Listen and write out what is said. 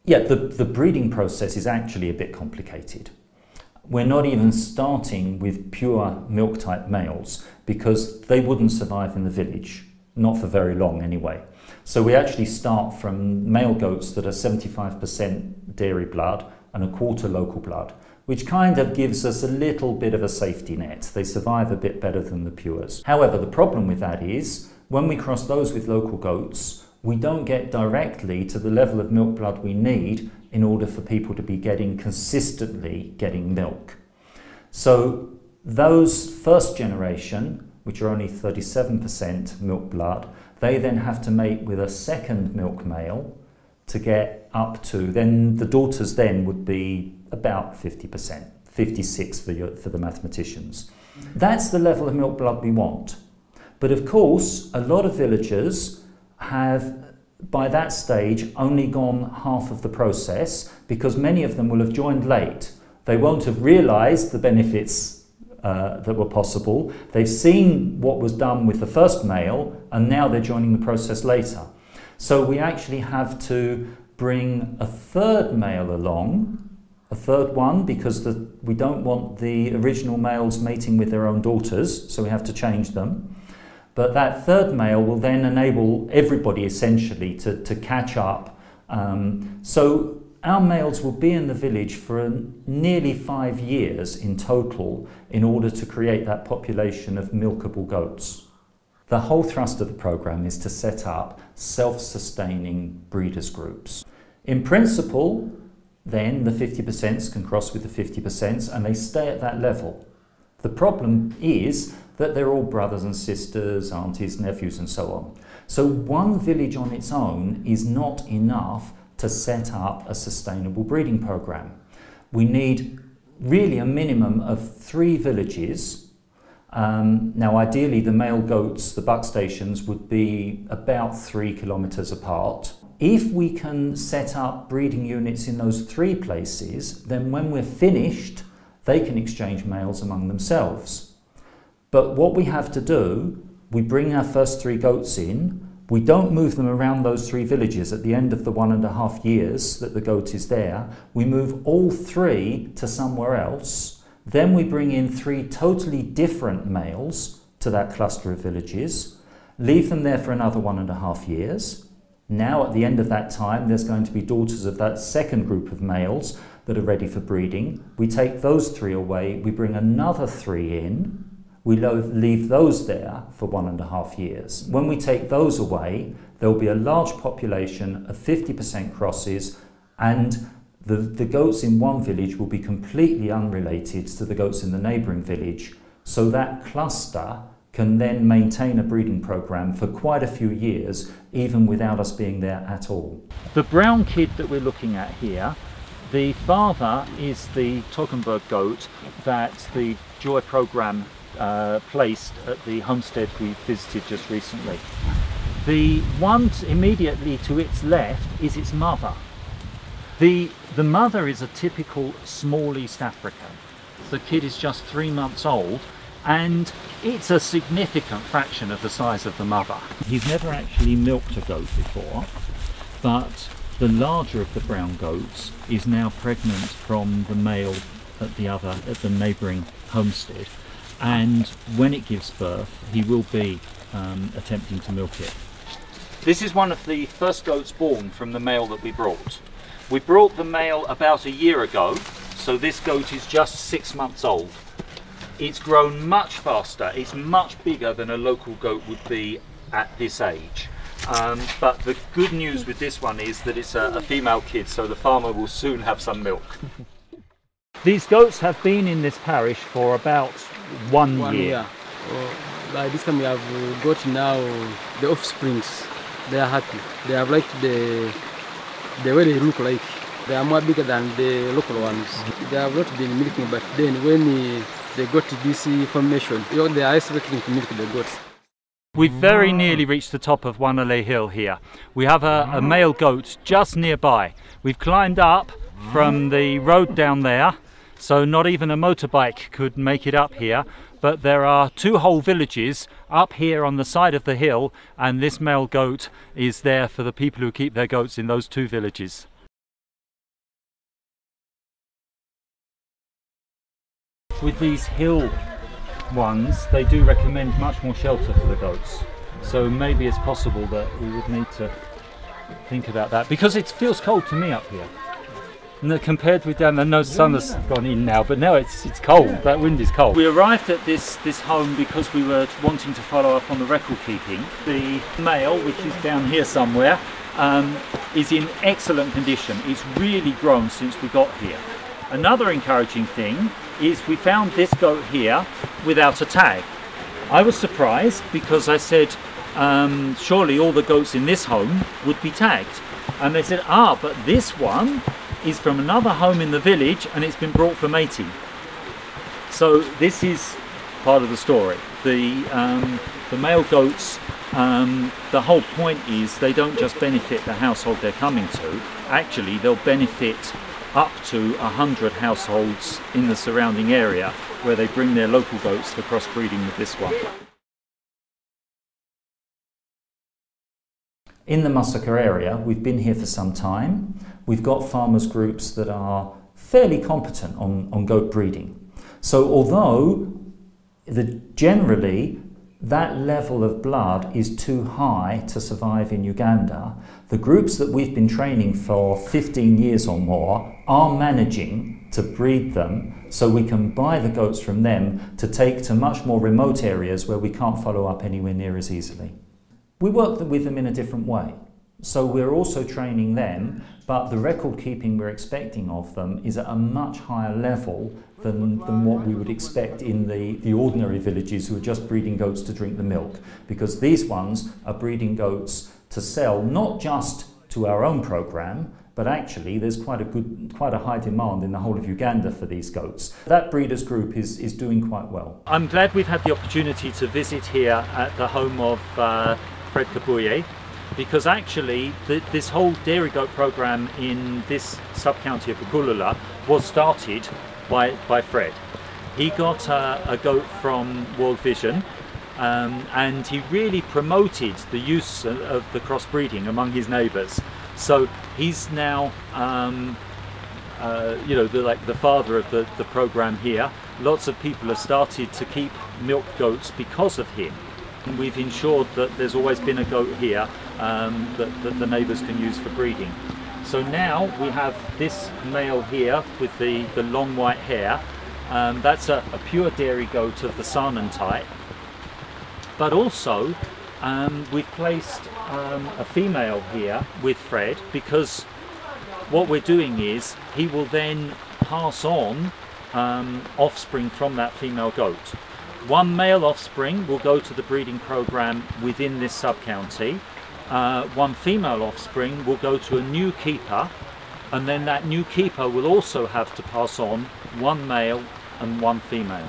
Yeah, the breeding process is actually a bit complicated. We're not even starting with pure milk type males because they wouldn't survive in the village, not for very long anyway. So we actually start from male goats that are 75% dairy blood and a quarter local blood, which kind of gives us a little bit of a safety net. They survive a bit better than the pures. However, the problem with that is when we cross those with local goats, we don't get directly to the level of milk blood we need in order for people to be consistently getting milk. So those first generation, which are only 37% milk blood, they then have to mate with a second milk male to get up to, then the daughters then would be about 50%, 56 for the mathematicians. That's the level of milk blood we want. But of course, a lot of villagers have, by that stage, only gone half of the process because many of them will have joined late. They won't have realised the benefits that were possible. They've seen what was done with the first male and now they're joining the process later. So we actually have to bring a third male along, a third one, because we don't want the original males mating with their own daughters, so we have to change them. But that third male will then enable everybody essentially to catch up. So our males will be in the village for nearly 5 years in total in order to create that population of milkable goats. The whole thrust of the program is to set up self-sustaining breeders groups. In principle, then the 50% can cross with the 50% and they stay at that level. The problem is that they're all brothers and sisters, aunties, nephews and so on. So one village on its own is not enough to set up a sustainable breeding program. We need really a minimum of 3 villages. Now ideally the male goats, the buck stations, would be about 3 kilometres apart. If we can set up breeding units in those 3 places, then when we're finished, they can exchange males among themselves. But what we have to do, we bring our first 3 goats in, we don't move them around those 3 villages at the end of the 1.5 years that the goat is there. We move all 3 to somewhere else. Then we bring in 3 totally different males to that cluster of villages, leave them there for another 1.5 years. Now at the end of that time, there's going to be daughters of that second group of males that are ready for breeding. We take those 3 away, we bring another 3 in, we leave those there for 1.5 years. When we take those away, there will be a large population of 50% crosses, and the goats in one village will be completely unrelated to the goats in the neighbouring village. So that cluster can then maintain a breeding program for quite a few years, even without us being there at all. The brown kid that we're looking at here, the father is the Toggenburg goat that the Joy program placed at the homestead we visited just recently. The one immediately to its left is its mother. The mother is a typical small East African. The kid is just 3 months old and it's a significant fraction of the size of the mother. He's never actually milked a goat before, but the larger of the brown goats is now pregnant from the male at the neighbouring homestead, and when it gives birth he will be attempting to milk it. This is one of the first goats born from the male that we brought. We brought the male about a year ago, so this goat is just 6 months old. It's grown much faster, it's much bigger than a local goat would be at this age. But the good news with this one is that it's a female kid, so the farmer will soon have some milk. These goats have been in this parish for about one year. By this time we have got now the offsprings. They are happy. They have liked the way they look like. They are more bigger than the local ones. They have not been milking, but then when they got this information, they are expecting to milk the goats. We've very nearly reached the top of Wanale Hill here. We have a male goat just nearby. We've climbed up from the road down there, so not even a motorbike could make it up here. But there are 2 whole villages up here on the side of the hill, and this male goat is there for the people who keep their goats in those 2 villages. with these hill ones, they do recommend much more shelter for the goats. So maybe it's possible that we would need to think about that, because it feels cold to me up here. And compared with down there, no sun has gone in now, but now it's cold. That wind is cold. We arrived at this home because we were wanting to follow up on the record keeping. The male, which is down here somewhere, is in excellent condition. It's really grown since we got here. Another encouraging thing is we found this goat here without a tag. I was surprised because I said, surely all the goats in this home would be tagged. And they said, but this one is from another home in the village and it's been brought for mating. So this is part of the story. The male goats, the whole point is they don't just benefit the household they're coming to, actually they'll benefit up to 100 households in the surrounding area where they bring their local goats for crossbreeding with this one. In the Masaka area, we've been here for some time. We've got farmers groups that are fairly competent on goat breeding. So although generally that level of blood is too high to survive in Uganda, the groups that we've been training for 15 years or more are managing to breed them so we can buy the goats from them to take to much more remote areas where we can't follow up anywhere near as easily. We work with them in a different way. So we're also training them, but the record keeping we're expecting of them is at a much higher level than what we would expect in the ordinary villages who are just breeding goats to drink the milk. Because these ones are breeding goats to sell, not just to our own program, but actually there's quite a high demand in the whole of Uganda for these goats. That breeders group is doing quite well. I'm glad we've had the opportunity to visit here at the home of Fred Kabuye, because actually this whole dairy goat program in this sub-county of Bugulula was started by Fred. He got a goat from World Vision, and he really promoted the use of the crossbreeding among his neighbours. So he's now, the father of the program here. Lots of people have started to keep milk goats because of him. And we've ensured that there's always been a goat here that the neighbours can use for breeding. So now we have this male here with the long white hair. That's a pure dairy goat of the Sanan type. But also we've placed a female here with Fred, because what we're doing is he will then pass on offspring from that female goat. One male offspring will go to the breeding program within this sub-county. One female offspring will go to a new keeper, and then that new keeper will also have to pass on one male and one female.